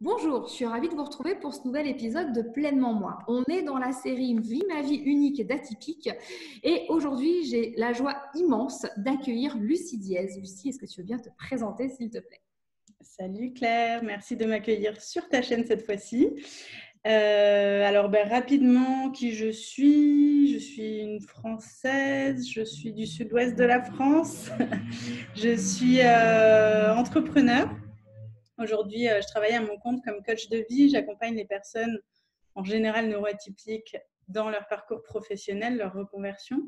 Bonjour, je suis ravie de vous retrouver pour ce nouvel épisode de Pleinement Moi. On est dans la série Vie ma vie unique d'Atypique et aujourd'hui j'ai la joie immense d'accueillir Lucie Diez. Lucie, est-ce que tu veux bien te présenter s'il te plaît? Salut Claire, merci de m'accueillir sur ta chaîne cette fois-ci. Rapidement, qui je suis? Je suis une Française, je suis du sud-ouest de la France. Je suis entrepreneur. Aujourd'hui, je travaille à mon compte comme coach de vie. J'accompagne les personnes en général neuroatypiques dans leur parcours professionnel, leur reconversion,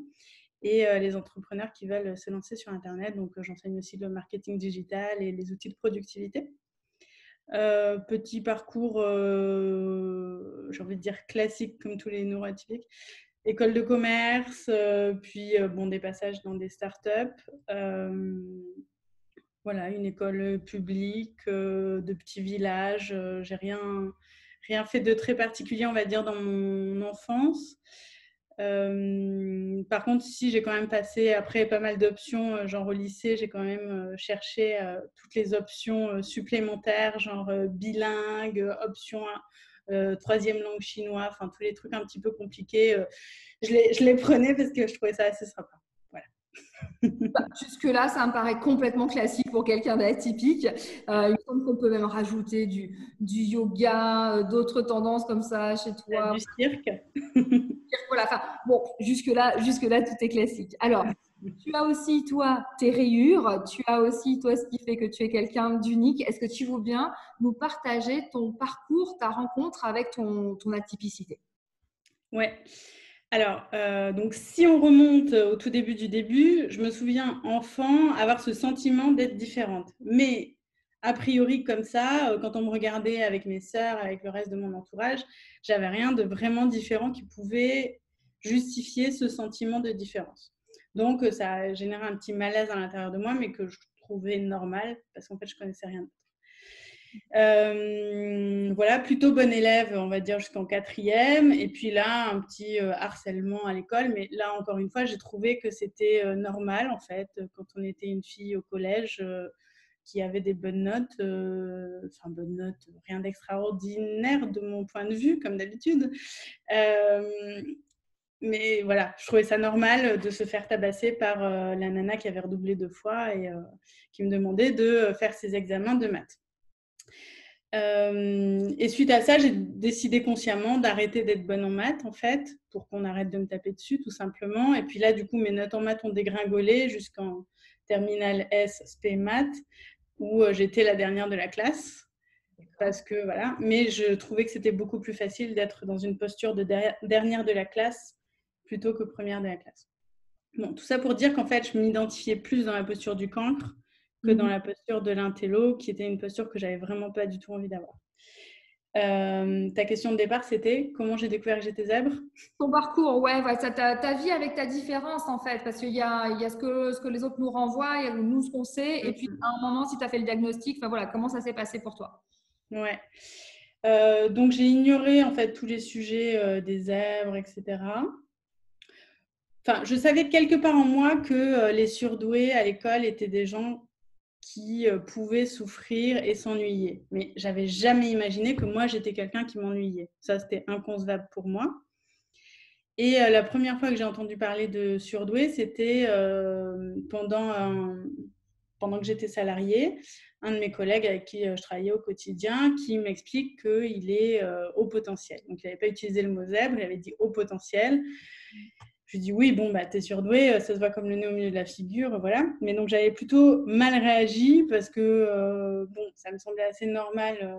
et les entrepreneurs qui veulent se lancer sur Internet. Donc, j'enseigne aussi le marketing digital et les outils de productivité. Petit parcours, j'ai envie de dire classique comme tous les neuroatypiques. École de commerce, puis des passages dans des startups. Voilà, une école publique de petit village. J'ai rien fait de très particulier, on va dire, dans mon enfance. Par contre, si j'ai quand même passé après pas mal d'options, genre au lycée, j'ai quand même cherché toutes les options supplémentaires, genre bilingue, option troisième langue chinois, enfin tous les trucs un petit peu compliqués. Je les prenais parce que je trouvais ça assez sympa. Voilà. Jusque-là, ça me paraît complètement classique pour quelqu'un d'atypique. Il me semble qu'on peut même rajouter du yoga, d'autres tendances comme ça chez toi. Du cirque. Voilà, enfin, bon, jusque-là, tout est classique. Alors, tu as aussi, toi, tes rayures, tu as aussi, toi, ce qui fait que tu es quelqu'un d'unique. Est-ce que tu veux bien nous partager ton parcours, ta rencontre avec ton atypicité? Ouais. Alors, donc si on remonte au tout début du début, je me souviens enfant avoir ce sentiment d'être différente. Mais a priori comme ça, quand on me regardait avec mes sœurs, avec le reste de mon entourage, j'avais rien de vraiment différent qui pouvait justifier ce sentiment de différence. Donc ça a généré un petit malaise à l'intérieur de moi, mais que je trouvais normal parce qu'en fait je connaissais rien. Voilà, plutôt bonne élève, on va dire, jusqu'en quatrième. Et puis là, un petit harcèlement à l'école. Mais là, encore une fois, j'ai trouvé que c'était normal, en fait, quand on était une fille au collège qui avait des bonnes notes. Enfin, bonnes notes, rien d'extraordinaire de mon point de vue, comme d'habitude. Mais voilà, je trouvais ça normal de se faire tabasser par la nana qui avait redoublé 2 fois et qui me demandait de faire ses examens de maths. Et suite à ça, j'ai décidé consciemment d'arrêter d'être bonne en maths, en fait, pour qu'on arrête de me taper dessus, tout simplement. Et puis là, du coup, mes notes en maths ont dégringolé jusqu'en terminale S, spé maths, où j'étais la dernière de la classe. Parce que, voilà. Mais je trouvais que c'était beaucoup plus facile d'être dans une posture de dernière de la classe plutôt que première de la classe. Bon, tout ça pour dire qu'en fait, je m'identifiais plus dans la posture du cancre que dans la posture de l'intello, qui était une posture que j'avais vraiment pas du tout envie d'avoir. Ta question de départ, c'était comment j'ai découvert que j'étais zèbre? Ton parcours, ouais, ta vie avec ta différence, en fait, parce qu'il y a ce que les autres nous renvoient, il y a nous ce qu'on sait, et puis à un moment, si tu as fait le diagnostic, enfin voilà, comment ça s'est passé pour toi? Ouais. Donc j'ai ignoré en fait tous les sujets des zèbres, etc. Enfin, je savais quelque part en moi que les surdoués à l'école étaient des gens qui pouvaient souffrir et s'ennuyer. Mais j'avais jamais imaginé que moi, j'étais quelqu'un qui m'ennuyait. Ça, c'était inconcevable pour moi. Et la première fois que j'ai entendu parler de surdoué, c'était pendant que j'étais salariée. Un de mes collègues avec qui je travaillais au quotidien qui m'explique qu'il est haut potentiel. Donc, il n'avait pas utilisé le mot zèbre, il avait dit haut potentiel. Je lui dis oui, bon, bah, t'es surdoué, ça se voit comme le nez au milieu de la figure, voilà. Mais donc, j'avais plutôt mal réagi parce que, ça me semblait assez normal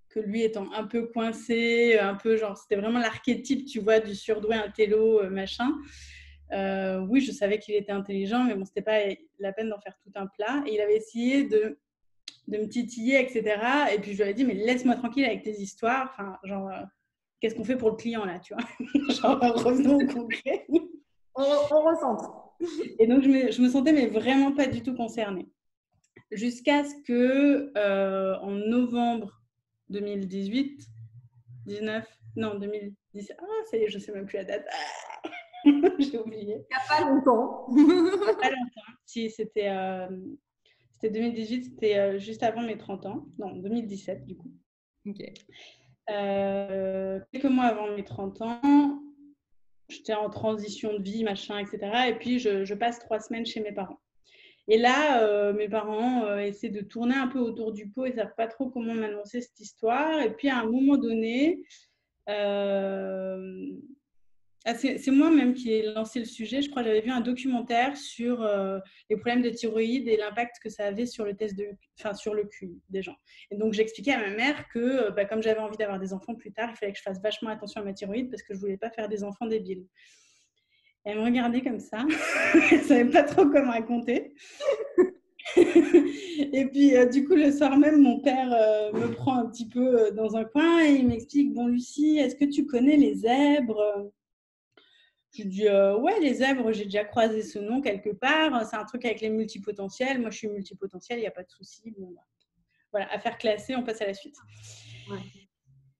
que lui étant un peu coincé, un peu genre, c'était vraiment l'archétype, tu vois, du surdoué intello, machin. Oui, je savais qu'il était intelligent, mais bon, c'était pas la peine d'en faire tout un plat. Et il avait essayé de me titiller, etc. Et puis, je lui ai dit, mais laisse-moi tranquille avec tes histoires. Enfin, genre, qu'est-ce qu'on fait pour le client, là, tu vois? Genre, revenons au concret. On recentre. Et donc, je me sentais mais vraiment pas du tout concernée. Jusqu'à ce que, en novembre 2018, 19, non, 2017, ah, ça y est, je sais même plus la date. Ah, j'ai oublié. Il n'y a pas longtemps. Pas longtemps. Si, c'était C'était 2018, c'était juste avant mes 30 ans. Non, 2017 du coup. Ok. Quelques mois avant mes 30 ans, j'étais en transition de vie, machin, etc. Et puis, je passe 3 semaines chez mes parents. Et là, mes parents essaient de tourner un peu autour du pot et ne savent pas trop comment m'annoncer cette histoire. Et puis, à un moment donné, c'est moi-même qui ai lancé le sujet. Je crois que j'avais vu un documentaire sur les problèmes de thyroïde et l'impact que ça avait sur le sur le QI des gens. Et donc, j'expliquais à ma mère que comme j'avais envie d'avoir des enfants plus tard, il fallait que je fasse vachement attention à ma thyroïde parce que je ne voulais pas faire des enfants débiles. Et elle me regardait comme ça. Elle ne savait pas trop comment raconter. Et puis, du coup, le soir même, mon père me prend un petit peu dans un coin et il m'explique « Bon, Lucie, est-ce que tu connais les zèbres ?» Je dis ouais, les zèbres, j'ai déjà croisé ce nom quelque part. C'est un truc avec les multipotentiels. Moi, je suis multipotentielle, il n'y a pas de souci. Bon, bah, voilà, affaire classée, on passe à la suite. Ouais.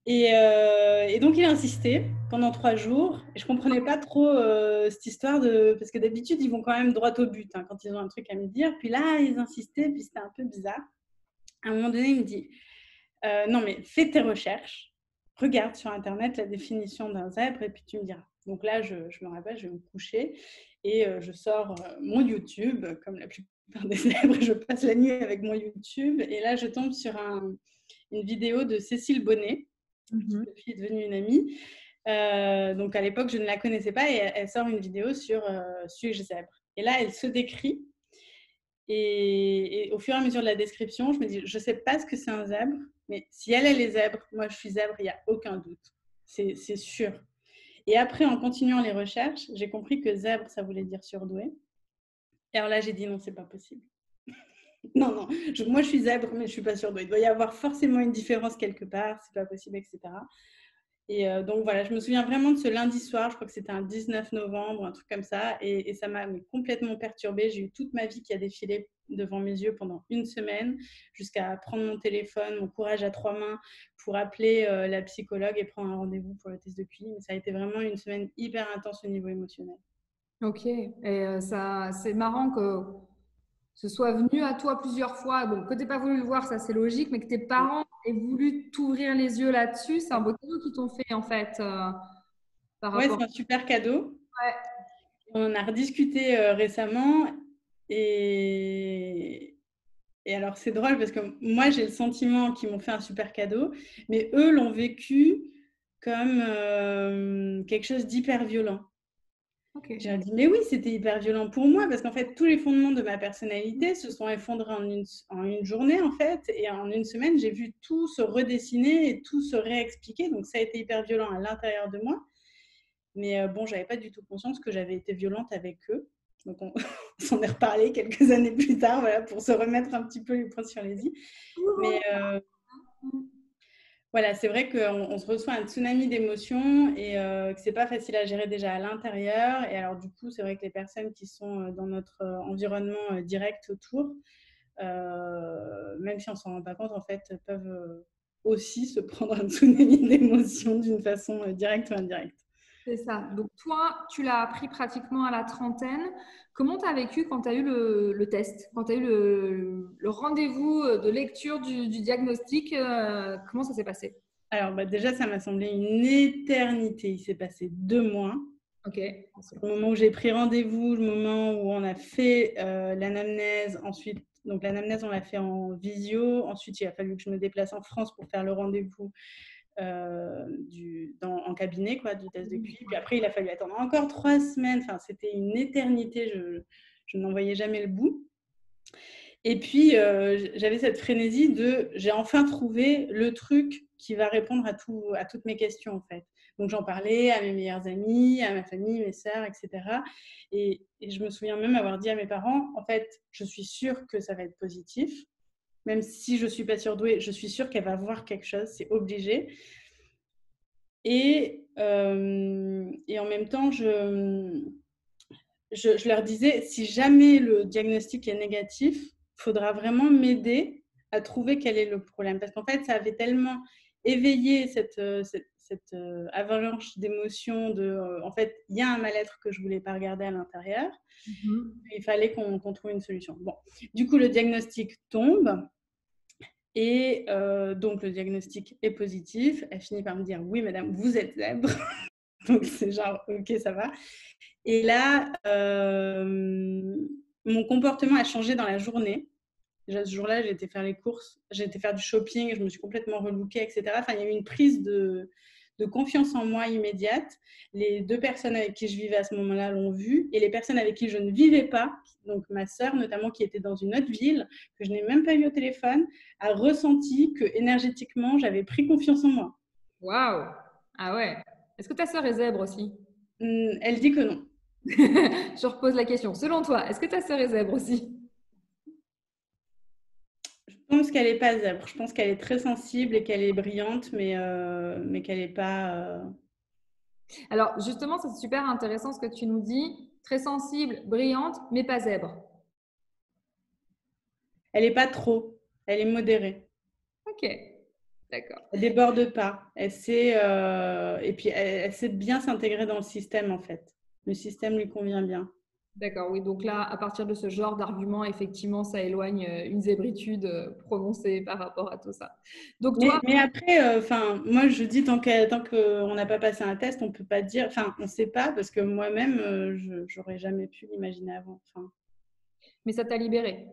Et donc, il a insisté pendant 3 jours. Et je ne comprenais pas trop cette histoire parce que d'habitude, ils vont quand même droit au but quand ils ont un truc à me dire. Puis là, ils insistaient, puis c'était un peu bizarre. À un moment donné, il me dit non, mais fais tes recherches. Regarde sur Internet la définition d'un zèbre et puis tu me diras. Donc là, je me rappelle, je vais me coucher et je sors mon YouTube, comme la plupart des zèbres, je passe la nuit avec mon YouTube. Et là, je tombe sur une vidéo de Cécile Bonnet, qui est devenue une amie. Donc à l'époque, je ne la connaissais pas et elle sort une vidéo sur Suis-je zèbre. Et là, elle se décrit. Et au fur et à mesure de la description, je me dis, je ne sais pas ce que c'est un zèbre, mais si elle est zèbre, moi je suis zèbre, il n'y a aucun doute. C'est sûr. Et après, en continuant les recherches, j'ai compris que zèbre, ça voulait dire surdoué. Et alors là, j'ai dit non, c'est pas possible. Non, moi je suis zèbre, mais je ne suis pas surdouée. Il doit y avoir forcément une différence quelque part, c'est pas possible, etc. Et donc voilà, je me souviens vraiment de ce lundi soir, je crois que c'était un 19 novembre, un truc comme ça, et ça m'a complètement perturbée. J'ai eu toute ma vie qui a défilé devant mes yeux pendant 1 semaine, jusqu'à prendre mon téléphone, mon courage à 3 mains pour appeler la psychologue et prendre un rendez-vous pour le test de QI. Mais ça a été vraiment une semaine hyper intense au niveau émotionnel. Ok, et ça, c'est marrant que ce soit venu à toi plusieurs fois. Bon, que tu n'aies pas voulu le voir, ça c'est logique, mais que tes parents aient voulu t'ouvrir les yeux là-dessus, c'est un beau cadeau qu'ils t'ont fait en fait. Par Ouais, rapport... c'est un super cadeau. Ouais. On en a rediscuté récemment et alors, c'est drôle parce que moi, j'ai le sentiment qu'ils m'ont fait un super cadeau, mais eux l'ont vécu comme quelque chose d'hyper violent. Okay. J'ai dit, mais oui, c'était hyper violent pour moi parce qu'en fait, tous les fondements de ma personnalité se sont effondrés en une journée, en fait, et en 1 semaine, j'ai vu tout se redessiner et tout se réexpliquer. Donc, ça a été hyper violent à l'intérieur de moi. Mais bon, j'avais pas du tout conscience que j'avais été violente avec eux. Donc, on s'en est reparlé quelques années plus tard, voilà, pour se remettre un petit peu les points sur les i. Mais voilà, c'est vrai qu'on se reçoit un tsunami d'émotions et que c'est pas facile à gérer déjà à l'intérieur. Et alors, du coup, c'est vrai que les personnes qui sont dans notre environnement direct autour, même si on s'en rend pas compte, en fait, peuvent aussi se prendre un tsunami d'émotions d'une façon directe ou indirecte. C'est ça. Donc, toi, tu l'as appris pratiquement à la trentaine. Comment tu as vécu quand tu as eu le test, quand tu as eu le rendez-vous de lecture du diagnostic? Comment ça s'est passé? Alors, déjà, ça m'a semblé une éternité. Il s'est passé 2 mois. Ok. Le moment où j'ai pris rendez-vous, le moment où on a fait l'anamnèse. Ensuite, donc l'anamnèse, on l'a fait en visio. Ensuite, il a fallu que je me déplace en France pour faire le rendez-vous en cabinet, quoi, du test de QI. Puis après, il a fallu attendre encore 3 semaines. Enfin, c'était une éternité. Je n'en voyais jamais le bout. Et puis, j'avais cette frénésie de « j'ai enfin trouvé le truc qui va répondre à toutes mes questions, en fait ». Donc, j'en parlais à mes meilleures amies, à ma famille, mes sœurs, etc. Et je me souviens même avoir dit à mes parents, en fait, je suis sûre que ça va être positif. Même si je ne suis pas surdouée, je suis sûre qu'elle va voir quelque chose, c'est obligé. Et en même temps, je leur disais, si jamais le diagnostic est négatif, il faudra vraiment m'aider à trouver quel est le problème. Parce qu'en fait, ça avait tellement éveillé cette avalanche d'émotions en fait, il y a un mal-être que je voulais pas regarder à l'intérieur. Il fallait qu'on trouve une solution. Bon, du coup, le diagnostic tombe. Et donc, le diagnostic est positif. Elle finit par me dire « Oui, madame, vous êtes zèbre. » Donc, c'est genre « Ok, ça va. » Et là, mon comportement a changé dans la journée. Déjà, ce jour-là, j'ai été faire les courses, j'ai été faire du shopping, je me suis complètement relookée, etc. Enfin, il y a eu une prise de confiance en moi immédiate. Les 2 personnes avec qui je vivais à ce moment-là l'ont vu. Et les personnes avec qui je ne vivais pas, donc ma sœur notamment, qui était dans une autre ville, que je n'ai même pas eu au téléphone, a ressenti que énergétiquement, j'avais pris confiance en moi. Waouh! Ah ouais. Est-ce que ta sœur est zèbre aussi? Elle dit que non. Je repose la question. Selon toi, est-ce que ta sœur est zèbre aussi? Je pense qu'elle n'est pas zèbre. Je pense qu'elle est très sensible et qu'elle est brillante, mais qu'elle n'est pas... Alors, justement, c'est super intéressant ce que tu nous dis. Très sensible, brillante, mais pas zèbre. Elle n'est pas trop. Elle est modérée. Ok, d'accord. Elle déborde pas. Elle sait, et puis elle sait bien s'intégrer dans le système, en fait. Le système lui convient bien. D'accord, oui. Donc là, à partir de ce genre d'argument, effectivement, ça éloigne une zébritude prononcée par rapport à tout ça. Donc toi, Mais après, moi, je dis, tant qu'on n'a pas passé un test, on peut pas dire... Enfin, on ne sait pas, parce que moi-même, je n'aurais jamais pu l'imaginer avant. Enfin, mais ça t'a libéré.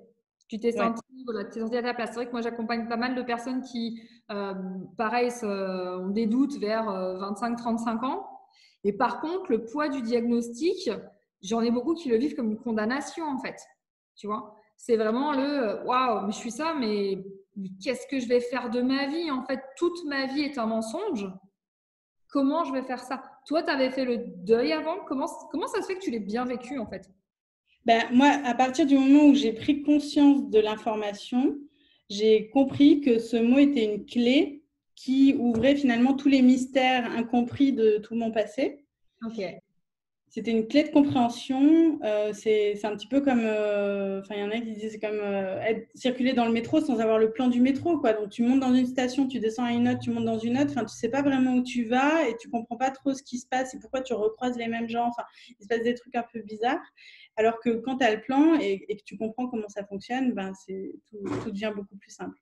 Tu t'es ouais. senti, voilà, tu t'es senti à ta place. C'est vrai que moi, j'accompagne pas mal de personnes qui, pareil, ont des doutes vers 25-35 ans. Et par contre, le poids du diagnostic, j'en ai beaucoup qui le vivent comme une condamnation, en fait. Tu vois, c'est vraiment le waouh, mais je suis ça, mais qu'est-ce que je vais faire de ma vie? En fait, toute ma vie est un mensonge. Comment je vais faire ça? Toi, tu avais fait le deuil avant. Comment ça se fait que tu l'aies bien vécu, en fait? Ben, moi, à partir du moment où j'ai pris conscience de l'information, j'ai compris que ce mot était une clé qui ouvrait finalement tous les mystères incompris de tout mon passé. Ok. C'était une clé de compréhension. C'est un petit peu comme, il y en a qui disent c'est comme circuler dans le métro sans avoir le plan du métro, quoi. Donc tu montes dans une station, tu descends à une autre, tu montes dans une autre. Enfin, tu sais pas vraiment où tu vas et tu comprends pas trop ce qui se passe et pourquoi tu recroises les mêmes gens. Enfin, il se passe des trucs un peu bizarres. Alors que quand tu as le plan et que tu comprends comment ça fonctionne, ben tout devient beaucoup plus simple.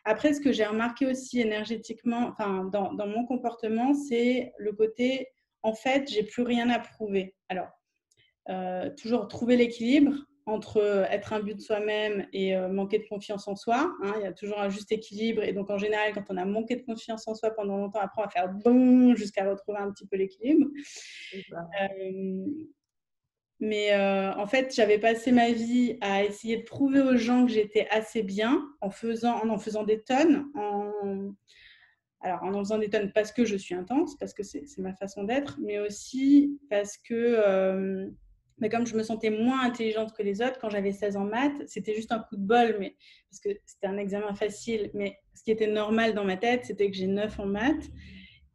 Après, ce que j'ai remarqué aussi énergétiquement, enfin, dans mon comportement, c'est le côté, en fait, j'ai plus rien à prouver. Alors, toujours trouver l'équilibre entre être un but de soi-même et manquer de confiance en soi. Hein, il y a toujours un juste équilibre. Et donc, en général, quand on a manqué de confiance en soi pendant longtemps, après, on va faire bon jusqu'à retrouver un petit peu l'équilibre. Mais en fait, j'avais passé ma vie à essayer de prouver aux gens que j'étais assez bien en en faisant des tonnes, alors, en faisant des tonnes parce que je suis intense, parce que c'est ma façon d'être, mais aussi parce que, mais comme je me sentais moins intelligente que les autres, quand j'avais 16 en maths, c'était juste un coup de bol, mais, parce que c'était un examen facile. Mais ce qui était normal dans ma tête, c'était que j'ai 9 en maths.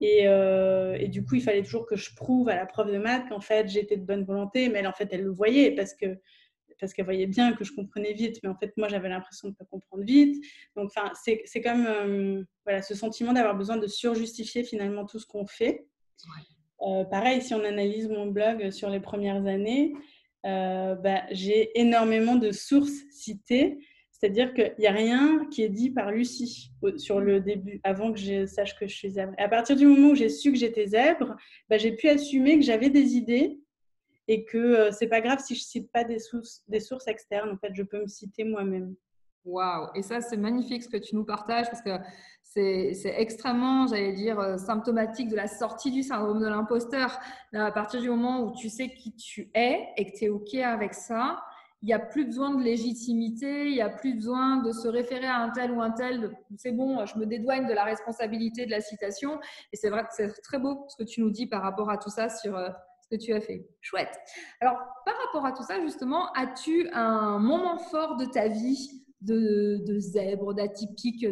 Et du coup, il fallait toujours que je prouve à la prof de maths qu'en fait, j'étais de bonne volonté. Mais elle, en fait, elle le voyait parce qu'elle voyait bien que je comprenais vite, mais en fait, moi, j'avais l'impression de ne pas comprendre vite. Donc, c'est comme voilà, ce sentiment d'avoir besoin de surjustifier finalement tout ce qu'on fait. Pareil, si on analyse mon blog sur les premières années, j'ai énormément de sources citées, c'est-à-dire qu'il n'y a rien qui est dit par Lucie sur le début, avant que je sache que je suis zèbre. Et à partir du moment où j'ai su que j'étais zèbre, j'ai pu assumer que j'avais des idées et que c'est pas grave si je cite pas des sources externes. En fait, je peux me citer moi-même. Waouh! Et ça, c'est magnifique ce que tu nous partages parce que c'est extrêmement, j'allais dire, symptomatique de la sortie du syndrome de l'imposteur. Là, à partir du moment où tu sais qui tu es et que tu es OK avec ça, il n'y a plus besoin de légitimité, il n'y a plus besoin de se référer à un tel ou un tel. C'est bon, je me dédouane de la responsabilité de la citation. Et c'est vrai que c'est très beau ce que tu nous dis par rapport à tout ça sur ce que tu as fait. Chouette. Alors, par rapport à tout ça, justement, as-tu un moment fort de ta vie de zèbre, d'atypique,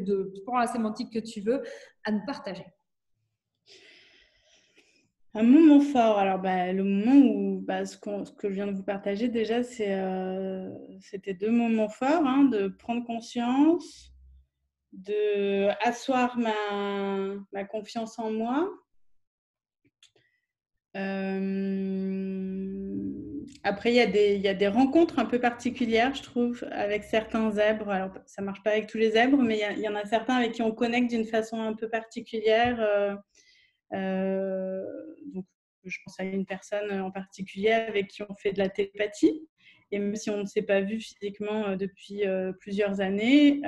prends la sémantique que tu veux, à nous partager? Un moment fort. Alors, le moment où ce que je viens de vous partager déjà, c'était 2 moments forts, hein, de prendre conscience, de asseoir ma confiance en moi Après, il y a des rencontres un peu particulières, je trouve, avec certains zèbres. Alors, ça ne marche pas avec tous les zèbres, mais il y en a certains avec qui on connecte d'une façon un peu particulière. Donc, je pense à une personne en particulier avec qui on fait de la télépathie. Et même si on ne s'est pas vu physiquement depuis plusieurs années,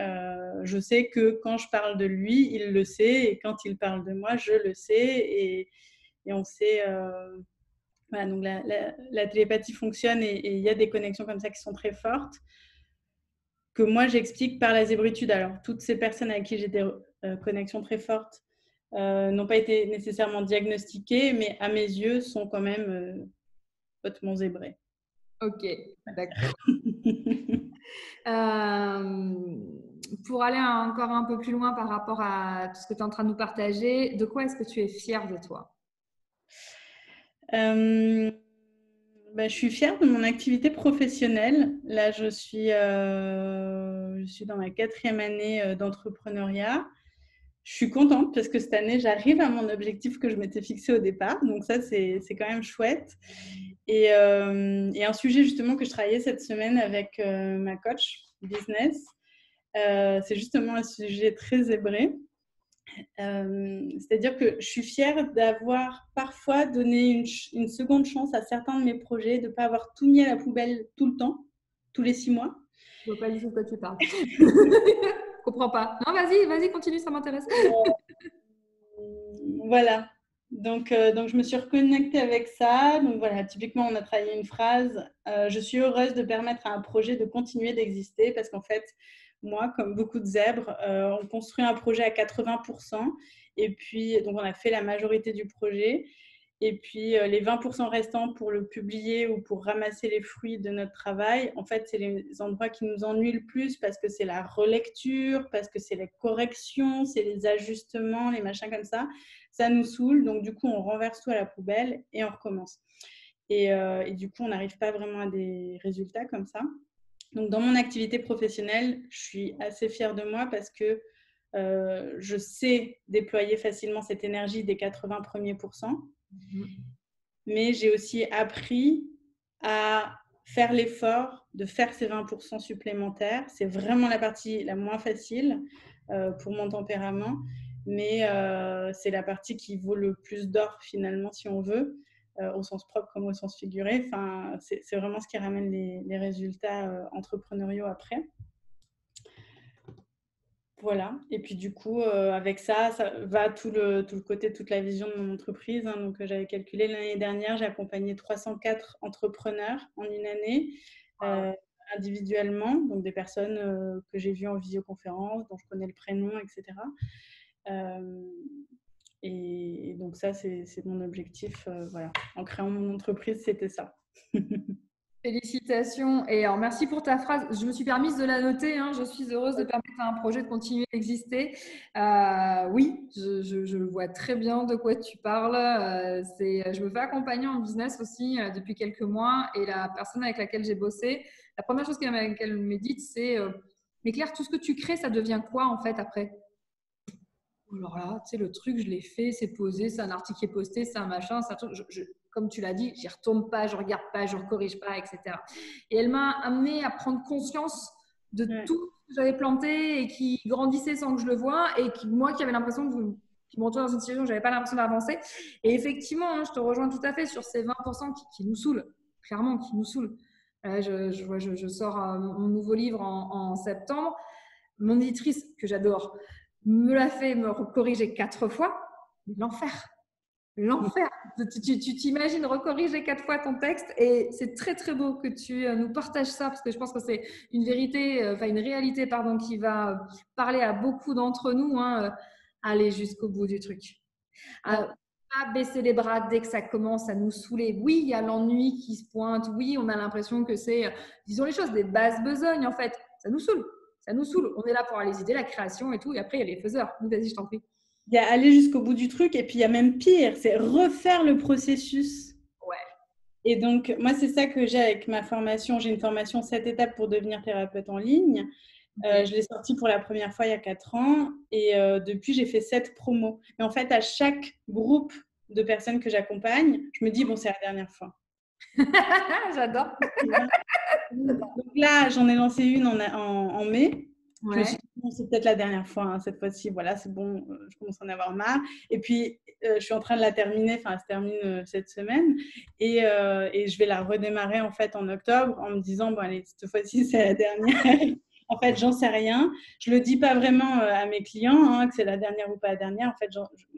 je sais que quand je parle de lui, il le sait. Et quand il parle de moi, je le sais. Et on sait... voilà, donc la télépathie fonctionne et il y a des connexions comme ça qui sont très fortes, que moi j'explique par la zébritude. Alors, toutes ces personnes avec qui j'ai des connexions très fortes n'ont pas été nécessairement diagnostiquées, mais à mes yeux sont quand même hautement zébrées. Ok, d'accord. Pour aller encore un peu plus loin par rapport à tout ce que tu es en train de nous partager, de quoi est-ce que tu es fière de toi? Je suis fière de mon activité professionnelle. Là, je suis dans ma 4e année d'entrepreneuriat. Je suis contente parce que cette année, j'arrive à mon objectif que je m'étais fixé au départ. Donc ça, c'est quand même chouette. Et un sujet justement que je travaillais cette semaine avec ma coach business, c'est justement un sujet très zébré. C'est-à-dire que je suis fière d'avoir parfois donné une seconde chance à certains de mes projets, de ne pas avoir tout mis à la poubelle tout le temps, tous les 6 mois. Je ne vois pas du tout de quoi tu parles. Je comprends pas. Non, vas-y, continue, ça m'intéresse. Voilà. Donc, je me suis reconnectée avec ça. Donc voilà, typiquement, on a travaillé une phrase. Je suis heureuse de permettre à un projet de continuer d'exister parce qu'en fait, moi, comme beaucoup de zèbres, on construit un projet à 80%. Et puis, donc on a fait la majorité du projet. Et puis, les 20% restants pour le publier ou pour ramasser les fruits de notre travail, en fait, c'est les endroits qui nous ennuient le plus parce que c'est la relecture, parce que c'est les corrections, c'est les ajustements, les machins comme ça. Ça nous saoule. Donc, du coup, on renverse tout à la poubelle et on recommence. Et du coup, on n'arrive pas vraiment à des résultats comme ça. Donc, dans mon activité professionnelle, je suis assez fière de moi parce que je sais déployer facilement cette énergie des 80 premiers pourcents. Mais j'ai aussi appris à faire l'effort de faire ces 20% supplémentaires. C'est vraiment la partie la moins facile pour mon tempérament, mais c'est la partie qui vaut le plus d'or finalement si on veut, au sens propre comme au sens figuré. Enfin, c'est vraiment ce qui ramène les résultats entrepreneuriaux après. Voilà. Et puis du coup, avec ça, ça va tout le côté, toute la vision de mon entreprise. Hein. Donc, j'avais calculé l'année dernière, j'ai accompagné 304 entrepreneurs en une année, individuellement. Donc, des personnes que j'ai vues en visioconférence, dont je connais le prénom, etc. Et donc ça, c'est mon objectif. Voilà. En créant mon entreprise, c'était ça. Félicitations et alors, merci pour ta phrase. Je me suis permise de la noter. Hein. Je suis heureuse de permettre à un projet de continuer d'exister. Oui, je vois très bien de quoi tu parles. Je me fais accompagner en business aussi depuis quelques mois et la personne avec laquelle j'ai bossé, la première chose qu'elle me dit, c'est mais Claire, tout ce que tu crées, ça devient quoi en fait après? Alors là, tu sais, le truc, je l'ai fait, c'est posé, c'est un article qui est posté, c'est un machin, c'est un truc. Comme tu l'as dit, j'y retourne pas, je regarde pas, je corrige pas, etc. Et elle m'a amené à prendre conscience de tout ce que j'avais planté et qui grandissait sans que je le voie et moi qui avais l'impression qui me retrouvais dans une situation où j'avais pas l'impression d'avancer. Et effectivement, hein, je te rejoins tout à fait sur ces 20% qui nous saoulent, clairement, qui nous saoulent. Je sors mon nouveau livre en septembre. Mon éditrice, que j'adore, me l'a fait me corriger 4 fois. L'enfer. L'enfer. Tu t'imagines recorriger 4 fois ton texte et c'est très très beau que tu nous partages ça parce que je pense que c'est une vérité, une réalité pardon, qui va parler à beaucoup d'entre nous. Hein, aller jusqu'au bout du truc. Pas baisser les bras dès que ça commence à nous saouler. Oui, il y a l'ennui qui se pointe. Oui, on a l'impression que c'est, disons les choses, des basses besognes en fait. Ça nous saoule. Ça nous saoule. On est là pour avoir les idées, la création et tout. Et après, il y a les faiseurs. Vas-y, je t'en prie. Il y a aller jusqu'au bout du truc et puis il y a même pire, c'est refaire le processus. Ouais. Et donc, moi, c'est ça que j'ai avec ma formation. J'ai une formation 7 étapes pour devenir thérapeute en ligne. Je l'ai sortie pour la première fois il y a 4 ans et depuis, j'ai fait 7 promos. Et en fait, à chaque groupe de personnes que j'accompagne, je me dis, bon, c'est la dernière fois. J'adore. Donc là, j'en ai lancé une en mai. Je me suis Ouais. dit, bon, c'est peut-être la dernière fois, hein, cette fois-ci, voilà, c'est bon, je commence à en avoir marre. Et puis, je suis en train de la terminer, enfin, elle se termine cette semaine. Et je vais la redémarrer, en fait, en octobre, en me disant, bon, allez, cette fois-ci, c'est la dernière. En fait, j'en sais rien. Je ne le dis pas vraiment à mes clients, hein, que c'est la dernière ou pas la dernière. En fait,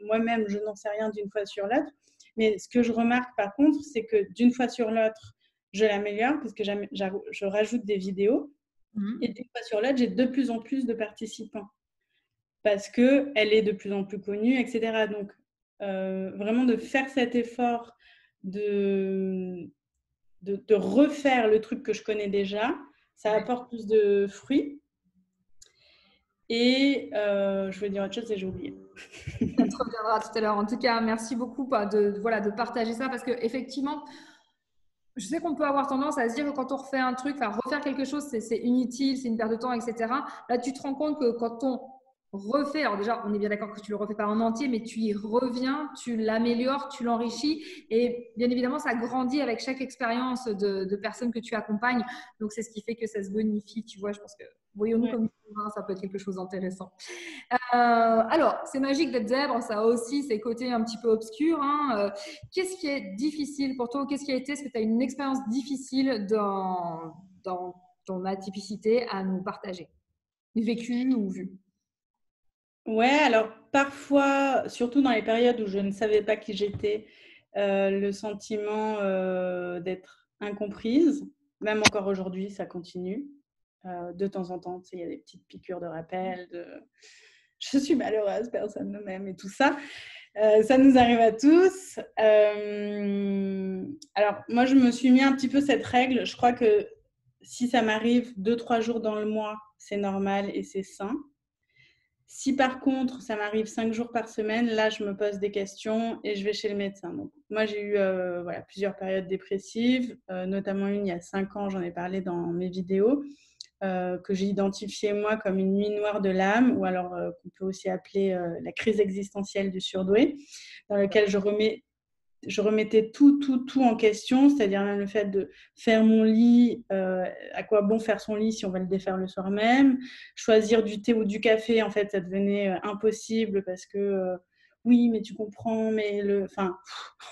moi-même, je n'en sais rien d'une fois sur l'autre. Mais ce que je remarque, par contre, c'est que d'une fois sur l'autre, je l'améliore parce que je rajoute des vidéos. Et d'une fois sur l'autre, j'ai de plus en plus de participants parce qu'elle est de plus en plus connue, etc. Donc, vraiment de faire cet effort de refaire le truc que je connais déjà, ça apporte plus de fruits. Et je voulais dire autre chose et j'ai oublié. Ça te reviendra tout à l'heure. En tout cas, merci beaucoup de partager ça parce qu'effectivement, je sais qu'on peut avoir tendance à se dire que quand on refait un truc, enfin refaire quelque chose, c'est inutile, c'est une perte de temps, etc. Là, tu te rends compte que quand on refait, alors déjà, on est bien d'accord que tu le refais pas en entier, mais tu y reviens, tu l'améliores, tu l'enrichis, et bien évidemment, ça grandit avec chaque expérience de personnes que tu accompagnes. Donc, c'est ce qui fait que ça se bonifie. Tu vois, je pense que voyons-nous comme ça peut être quelque chose d'intéressant. Alors, c'est magique d'être zèbre, ça a aussi ses côtés un petit peu obscurs. Hein. Qu'est-ce qui est difficile pour toi? Qu'est-ce qui a été? Est-ce que tu as une expérience difficile dans ton atypicité à nous partager? Vécue ou vue? Ouais, alors parfois, surtout dans les périodes où je ne savais pas qui j'étais, le sentiment d'être incomprise, même encore aujourd'hui, ça continue. De temps en temps, tu sais, il y a des petites piqûres de rappel, je suis malheureuse, personne ne m'aime et tout ça. Ça nous arrive à tous. Alors, moi, je me suis mis un petit peu cette règle. Je crois que si ça m'arrive 2-3 jours dans le mois, c'est normal et c'est sain. Si par contre, ça m'arrive 5 jours par semaine, là, je me pose des questions et je vais chez le médecin. Donc, moi, j'ai eu plusieurs périodes dépressives, notamment une il y a 5 ans, j'en ai parlé dans mes vidéos, que j'ai identifiée moi comme une nuit noire de l'âme, ou alors qu'on peut aussi appeler la crise existentielle du surdoué, dans laquelle je remettais tout en question, c'est-à-dire même le fait de faire mon lit, à quoi bon faire son lit si on va le défaire le soir même, choisir du thé ou du café, en fait, ça devenait impossible parce que oui, mais tu comprends, mais en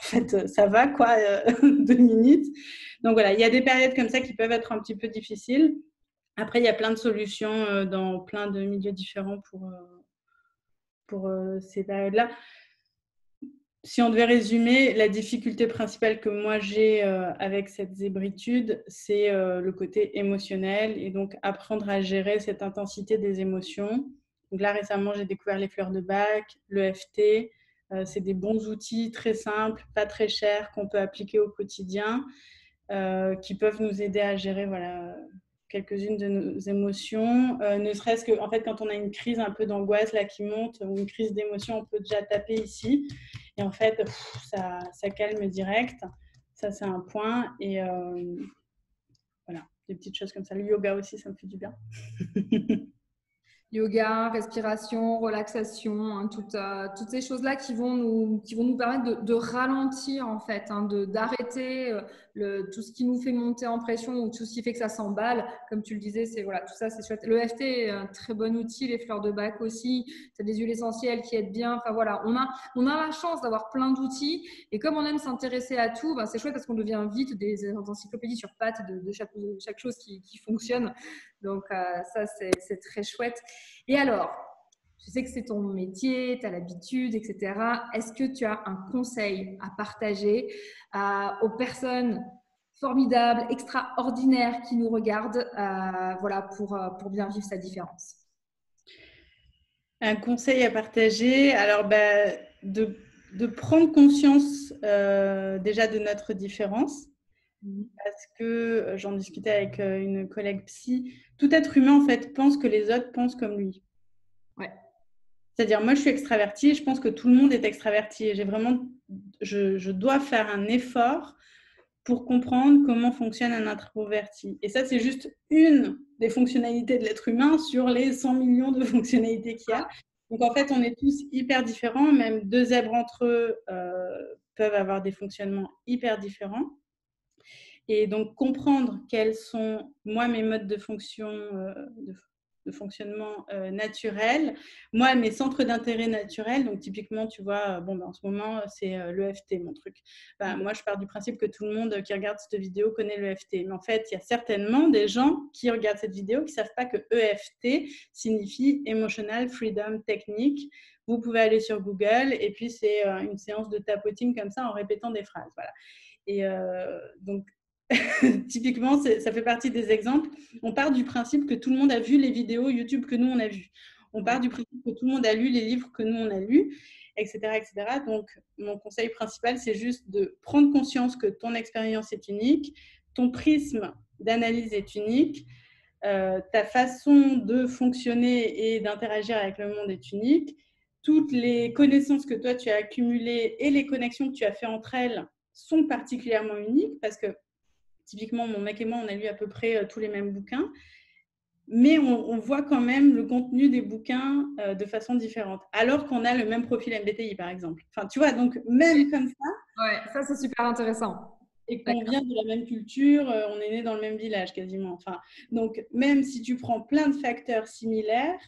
fait, ça va quoi, 2 minutes. Donc voilà, il y a des périodes comme ça qui peuvent être un petit peu difficiles. Après, il y a plein de solutions dans plein de milieux différents pour ces périodes-là. Si on devait résumer, la difficulté principale que moi j'ai avec cette zébritude, c'est le côté émotionnel et donc apprendre à gérer cette intensité des émotions. Donc là, récemment, j'ai découvert les fleurs de Bach, l'EFT. C'est des bons outils très simples, pas très chers, qu'on peut appliquer au quotidien, qui peuvent nous aider à gérer quelques-unes de nos émotions, ne serait-ce que en fait, quand on a une crise un peu d'angoisse là, qui monte ou une crise d'émotion, on peut déjà taper ici. Et en fait, ça calme direct. Ça, c'est un point. Et voilà, des petites choses comme ça. Le yoga aussi, ça me fait du bien. Yoga, respiration, relaxation, hein, toutes ces choses-là qui vont nous permettre de ralentir en fait, hein, d'arrêter tout ce qui nous fait monter en pression ou tout ce qui fait que ça s'emballe. Comme tu le disais, c'est voilà, tout ça c'est chouette. Le FT est un très bon outil, les fleurs de Bach aussi. Tu as des huiles essentielles qui aident bien. Enfin voilà, on a la chance d'avoir plein d'outils et comme on aime s'intéresser à tout, ben, c'est chouette parce qu'on devient vite des encyclopédies sur pattes de chaque chose qui fonctionne. Donc ça c'est très chouette. Et alors, je sais que c'est ton métier, tu as l'habitude, etc. Est-ce que tu as un conseil à partager aux personnes formidables, extraordinaires qui nous regardent pour bien vivre sa différence? Un conseil à partager, alors de prendre conscience déjà de notre différence. Parce que j'en discutais avec une collègue psy, tout être humain en fait pense que les autres pensent comme lui. Ouais. C'est-à-dire moi je suis extravertie et je pense que tout le monde est extraverti et je dois faire un effort pour comprendre comment fonctionne un introverti. Et ça c'est juste une des fonctionnalités de l'être humain sur les 100 millions de fonctionnalités qu'il y a. Donc, en fait, on est tous hyper différents. Même deux zèbres entre eux peuvent avoir des fonctionnements hyper différents. Et donc, comprendre quels sont, moi, mes modes de fonctionnement naturels. Moi, mes centres d'intérêt naturels, donc typiquement, tu vois, en ce moment, c'est l'EFT, mon truc. Moi, je pars du principe que tout le monde qui regarde cette vidéo connaît l'EFT. Mais en fait, il y a certainement des gens qui regardent cette vidéo qui ne savent pas que EFT signifie Emotional Freedom Technique. Vous pouvez aller sur Google et puis c'est une séance de tapoting comme ça en répétant des phrases. Voilà. Et donc, typiquement, ça fait partie des exemples. On part du principe que tout le monde a vu les vidéos YouTube que nous, on a vues. On part du principe que tout le monde a lu les livres que nous, on a lus, etc., etc. Donc, mon conseil principal, c'est juste de prendre conscience que ton expérience est unique, ton prisme d'analyse est unique, ta façon de fonctionner et d'interagir avec le monde est unique. Toutes les connaissances que toi, tu as accumulées et les connexions que tu as fait entre elles sont particulièrement uniques parce que typiquement, mon mec et moi, on a lu à peu près tous les mêmes bouquins, mais on voit quand même le contenu des bouquins de façon différente, alors qu'on a le même profil MBTI, par exemple. Enfin, tu vois, donc même comme ça. Ouais, ça, c'est super intéressant. Et qu'on vient de la même culture, on est né dans le même village quasiment. Enfin, donc, même si tu prends plein de facteurs similaires,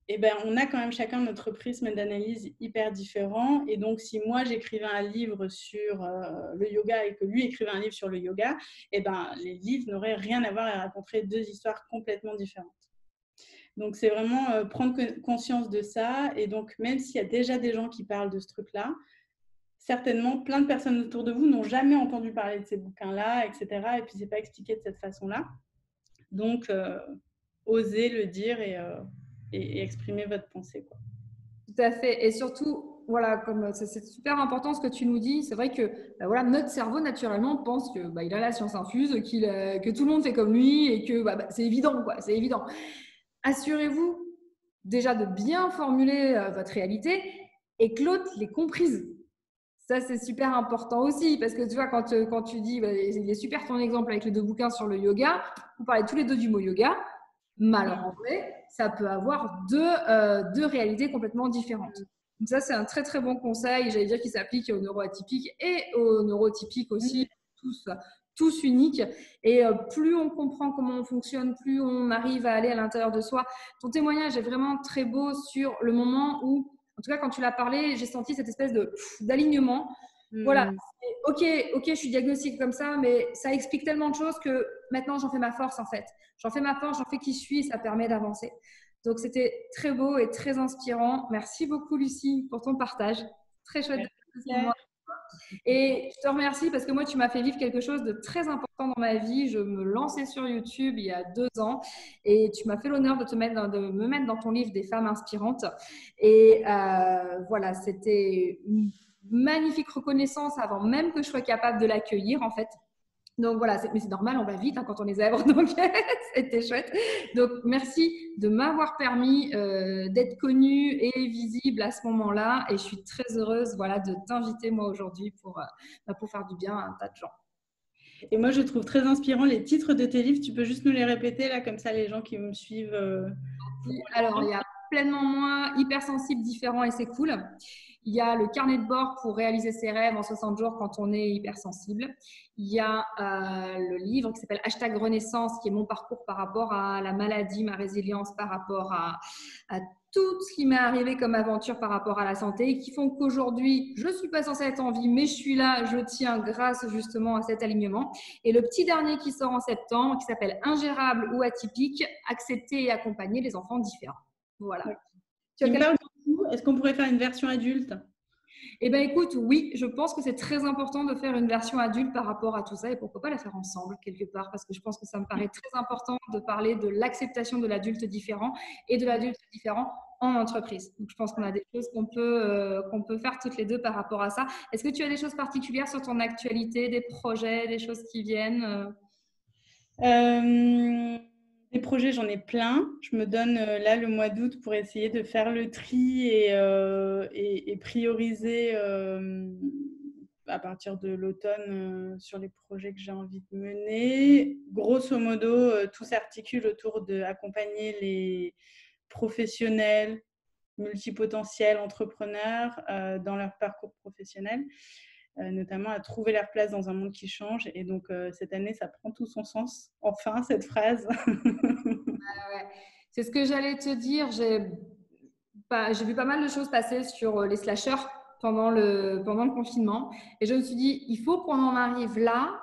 et ben, on a quand même chacun notre prisme d'analyse hyper différent. Et donc, si moi, j'écrivais un livre sur le yoga et que lui écrivait un livre sur le yoga, et ben, les livres n'auraient rien à voir et raconteraient deux histoires complètement différentes. Donc, c'est vraiment prendre conscience de ça. Et donc, même s'il y a déjà des gens qui parlent de ce truc-là, certainement, plein de personnes autour de vous n'ont jamais entendu parler de ces bouquins-là, etc. Et puis, c'est pas expliqué de cette façon-là. Donc, osez le dire et exprimer votre pensée, quoi. Tout à fait. Et surtout, voilà, comme c'est super important ce que tu nous dis. C'est vrai que voilà, notre cerveau, naturellement, pense que il a la science infuse, que tout le monde fait comme lui et que c'est évident, quoi. C'est évident. Assurez-vous déjà de bien formuler votre réalité et que l'autre l'ait comprise. Ça, c'est super important aussi parce que tu vois, quand tu dis, il est super ton exemple avec les deux bouquins sur le yoga, vous parlez tous les deux du mot yoga, mais alors en vrai, ça peut avoir deux réalités complètement différentes. Donc ça, c'est un très très bon conseil, j'allais dire, qui s'applique aux neuroatypiques et aux neurotypiques aussi, tous uniques. Et plus on comprend comment on fonctionne, plus on arrive à aller à l'intérieur de soi. Ton témoignage est vraiment très beau sur le moment où, en tout cas, quand tu l'as parlé, j'ai senti cette espèce d'alignement. Voilà, ok, je suis diagnostiquée comme ça, mais ça explique tellement de choses que maintenant j'en fais ma force en fait. J'en fais ma force, j'en fais qui je suis et ça permet d'avancer. Donc c'était très beau et très inspirant. Merci beaucoup Lucie pour ton partage. Très chouette de moi. Et je te remercie parce que moi, tu m'as fait vivre quelque chose de très important dans ma vie. Je me lançais sur YouTube il y a 2 ans et tu m'as fait l'honneur de me mettre dans ton livre des femmes inspirantes. Et voilà, c'était une magnifique reconnaissance avant même que je sois capable de l'accueillir en fait. Donc voilà, mais c'est normal, on va vite quand on est zèbre, donc c'était chouette. Donc merci de m'avoir permis d'être connue et visible à ce moment-là, et je suis très heureuse, voilà, de t'inviter moi aujourd'hui pour faire du bien à un tas de gens. Et moi, je trouve très inspirant les titres de tes livres. Tu peux juste nous les répéter là, comme ça, les gens qui me suivent. Alors il y a pleinement moins, hypersensible, différent et c'est cool. Il y a le carnet de bord pour réaliser ses rêves en 60 jours quand on est hypersensible. Il y a le livre qui s'appelle #Renaissance, qui est mon parcours par rapport à la maladie, ma résilience par rapport à tout ce qui m'est arrivé comme aventure par rapport à la santé, qui font qu'aujourd'hui, je ne suis pas censée être en vie, mais je suis là, je tiens grâce justement à cet alignement. Et le petit dernier qui sort en septembre, qui s'appelle Ingérable ou atypique, accepter et accompagner les enfants différents. Voilà. Tu me parles beaucoup. Est-ce qu'on pourrait faire une version adulte? Eh bien, écoute, oui, je pense que c'est très important de faire une version adulte par rapport à tout ça et pourquoi pas la faire ensemble quelque part parce que je pense que ça me paraît très important de parler de l'acceptation de l'adulte différent et de l'adulte différent en entreprise. Donc, je pense qu'on a des choses qu'on peut faire toutes les deux par rapport à ça. Est-ce que tu as des choses particulières sur ton actualité, des projets, des choses qui viennent Des projets, j'en ai plein. Je me donne là le mois d'août pour essayer de faire le tri et prioriser à partir de l'automne sur les projets que j'ai envie de mener. Grosso modo, tout s'articule autour d'accompagner les professionnels, multipotentiels, entrepreneurs dans leur parcours professionnel, notamment à trouver leur place dans un monde qui change. Et donc, cette année, ça prend tout son sens. Enfin, cette phrase. Ouais. C'est ce que j'allais te dire. J'ai vu pas mal de choses passer sur les slashers pendant le confinement. Et je me suis dit, il faut qu'on en arrive là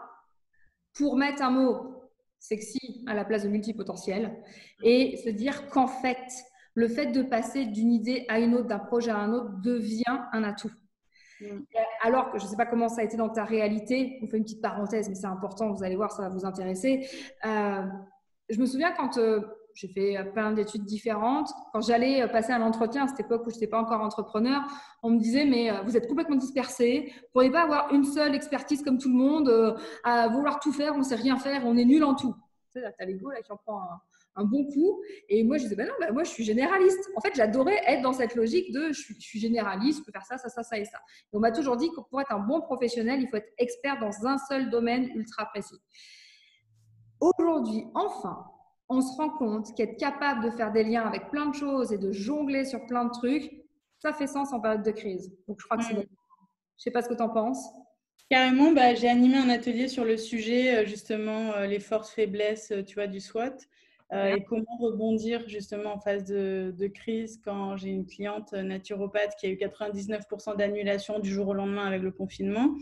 pour mettre un mot sexy à la place de multipotentiel et se dire qu'en fait, le fait de passer d'une idée à une autre, d'un projet à un autre, devient un atout. Alors que je ne sais pas comment ça a été dans ta réalité, on fait une petite parenthèse, mais c'est important, vous allez voir, ça va vous intéresser. Je me souviens quand j'ai fait plein d'études différentes, quand j'allais passer un entretien à cette époque où je n'étais pas encore entrepreneur, on me disait mais vous êtes complètement dispersés, vous ne pourriez pas avoir une seule expertise comme tout le monde, à vouloir tout faire, on ne sait rien faire, on est nul en tout. Tu sais, tu as l'ego là qui en prend un bon coup. Et moi, je disais, non, moi, je suis généraliste. En fait, j'adorais être dans cette logique de je suis généraliste, je peux faire ça, ça, ça, ça et ça. Et on m'a toujours dit que pour être un bon professionnel, il faut être expert dans un seul domaine ultra précis. Aujourd'hui, enfin, on se rend compte qu'être capable de faire des liens avec plein de choses et de jongler sur plein de trucs, ça fait sens en période de crise. Donc, je crois que c'est bon. Je ne sais pas ce que tu en penses. Carrément, j'ai animé un atelier sur le sujet, justement, les forces-faiblesses, tu vois, du SWOT. Et comment rebondir justement en phase de crise quand j'ai une cliente naturopathe qui a eu 99% d'annulation du jour au lendemain avec le confinement.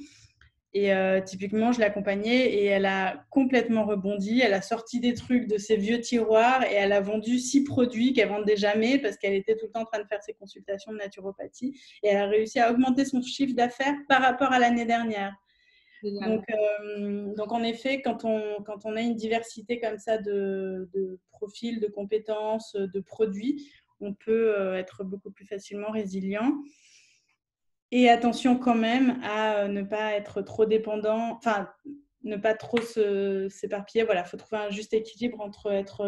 Et typiquement, je l'accompagnais et elle a complètement rebondi. Elle a sorti des trucs de ses vieux tiroirs et elle a vendu 6 produits qu'elle ne vendait jamais parce qu'elle était tout le temps en train de faire ses consultations de naturopathie. Et elle a réussi à augmenter son chiffre d'affaires par rapport à l'année dernière. Donc, en effet, quand on a une diversité comme ça de profils, de compétences, de produits, on peut être beaucoup plus facilement résilient. Et attention quand même à ne pas être trop dépendant, enfin, ne pas trop s'éparpiller. Voilà, il faut trouver un juste équilibre entre être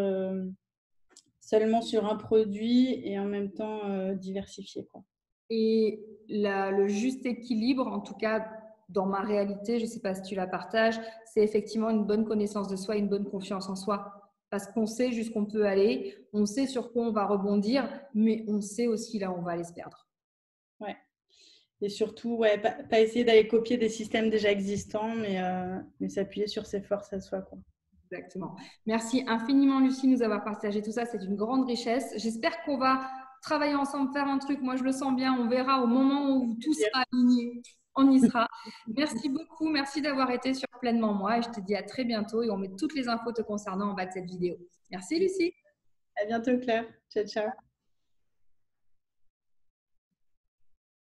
seulement sur un produit et en même temps diversifié, quoi. Et le juste équilibre, en tout cas dans ma réalité, je ne sais pas si tu la partages, c'est effectivement une bonne connaissance de soi, une bonne confiance en soi. Parce qu'on sait jusqu'où on peut aller, on sait sur quoi on va rebondir, mais on sait aussi là où on va aller se perdre. Ouais. Et surtout, pas essayer d'aller copier des systèmes déjà existants, mais s'appuyer sur ses forces à soi, quoi. Exactement. Merci infiniment, Lucie, de nous avoir partagé tout ça. C'est une grande richesse. J'espère qu'on va travailler ensemble, faire un truc. Moi, je le sens bien. On verra au moment où tout sera aligné. On y sera. Merci beaucoup. Merci d'avoir été sur Pleinement Moi. Et je te dis à très bientôt. Et on met toutes les infos te concernant en bas de cette vidéo. Merci, Lucie. À bientôt, Claire. Ciao, ciao.